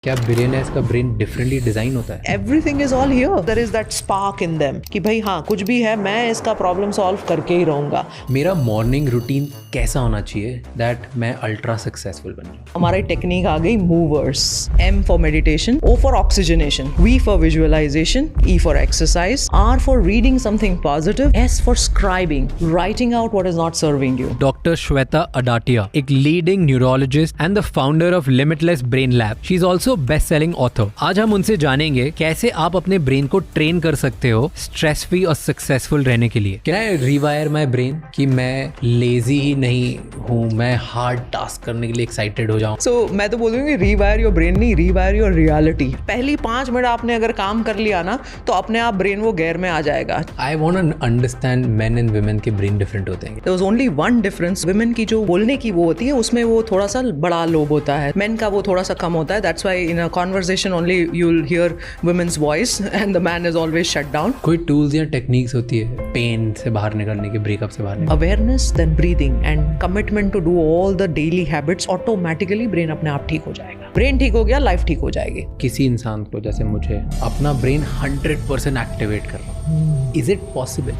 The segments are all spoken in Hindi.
क्या बिलियनर्स का ब्रेन डिफरेंटली डिजाइन होता है? Everything is all here. There is that spark in them कि भाई हाँ कुछ भी है मैं इसका प्रॉब्लम सॉल्व करके ही रहूंगा. मेरा मॉर्निंग रूटीन कैसा होना चाहिए दैट मैं अल्ट्रा सक्सेसफुल बन जाऊं? हमारी टेक्निक आ गई movers. M for meditation, O for oxygenation, V for visualization, E for exercise, R for reading something positive, S for scribing, writing out what is not serving you. Doctor Shweta Adatia, एक leading neurologist and the founder of Limitless Brain Lab. She is also best selling author. आज हम उनसे जानेंगे कैसे आप अपने ब्रेन को ट्रेन कर सकते हो स्ट्रेस फ्री और सक्सेसफुल रहने के लिए. Can I rewire my brain कि मैं लेजी ही नहीं हूँ, मैं हार्ड टास्क करने के लिए एक्साइटेड हो जाऊँ? So मैं तो बोलूँगी रिवायर योर ब्रेन नहीं, रिवायर योर रियलिटी. पहली 5 मिनट आपने अगर काम कर लिया ना तो अपने आप ब्रेन वो गेयर में आ जाएगा. I want to understand men and women के ब्रेन डिफरेंट होते हैं. There was only one difference. Women की जो बोलने की वो होती है उसमें वो थोड़ा सा बड़ा लोब होता है. Men का वो थोड़ा सा कम होता है. That's why in a conversation only you'll hear women's voice and the man is always shut down. कोई टूल्स या टेक्निक्स होती है पेन से बाहर निकलने के, ब्रेकअप से बाहर निकलने? Awareness, then breathing and commitment to do all the daily habits. Automatically brain अपने आप ठीक हो जाएगा. Brain ठीक हो गया, life ठीक हो जाएगी. किसी इंसान को जैसे मुझे अपना ब्रेन 100% एक्टिवेट करना, इज इट पॉसिबल?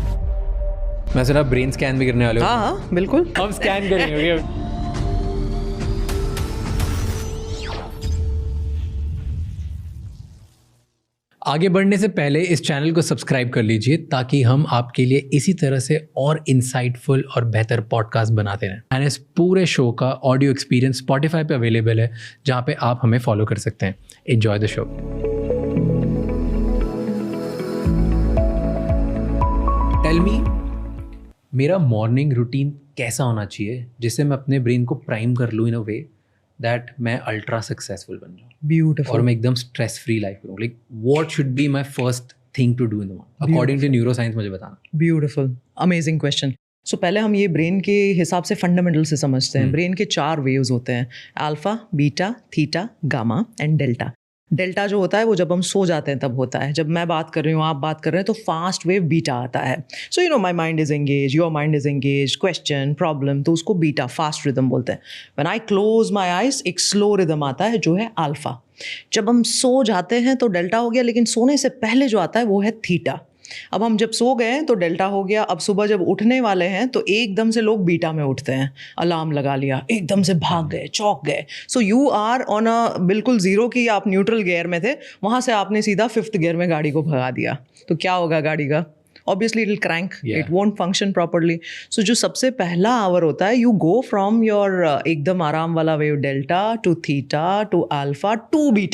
मैं सिर्फ ब्रेन स्कैन भी करने वाले हूँ. हाँ बिल्कुल. हम स्कैन करेंगे. आगे बढ़ने से पहले इस चैनल को सब्सक्राइब कर लीजिए ताकि हम आपके लिए इसी तरह से और इंसाइटफुल और बेहतर पॉडकास्ट बनाते रहें. एंड इस पूरे शो का ऑडियो एक्सपीरियंस स्पॉटिफाई पे अवेलेबल है जहाँ पे आप हमें फॉलो कर सकते हैं. Enjoy the show. Tell me, मेरा मॉर्निंग रूटीन कैसा होना चाहिए जिससे मैं अपने ब्रेन को प्राइम कर लूँ इन अ वे दैट मैं अल्ट्रा सक्सेसफुल बन जाऊँ Beautiful. और मैं एकदम स्ट्रेस फ्री लाइफ करूँ. Like what should be my first thing to do in the morning according to neuro science? मुझे बताना. Beautiful. Amazing question. So पहले हम ये ब्रेन के हिसाब से फंडामेंटल से समझते हैं. ब्रेन के 4 वेव्स होते हैं, alpha, beta, theta, gamma and delta. Delta जो होता है वो जब हम सो जाते हैं तब होता है. जब मैं बात कर रही हूँ, आप बात कर रहे हैं तो फास्ट वेव बीटा आता है. So you know my mind is engage, your mind is engage, question problem, तो उसको बीटा फास्ट रिदम बोलते हैं. When I close my eyes एक स्लो रिदम आता है जो है अल्फा. जब हम सो जाते हैं तो डेल्टा हो गया, लेकिन सोने से पहले जो आता है वो है थीटा. अब हम जब सो गए तो डेल्टा हो गया. अब सुबह जब उठने वाले हैं तो एकदम से लोग बीटा में उठते हैं. अलार्म लगा लिया, एकदम से भाग गए, चौंक गए. So you are on a बिल्कुल जीरो की आप न्यूट्रल गियर में थे, वहाँ से आपने सीधा 5th गियर में गाड़ी को भगा दिया. तो क्या होगा गाड़ी का? Obviously it will crank, it won't function properly. So जो सबसे पहला आवर होता है, you go from your एकदम आराम वाला wave delta two theta two alpha two beta.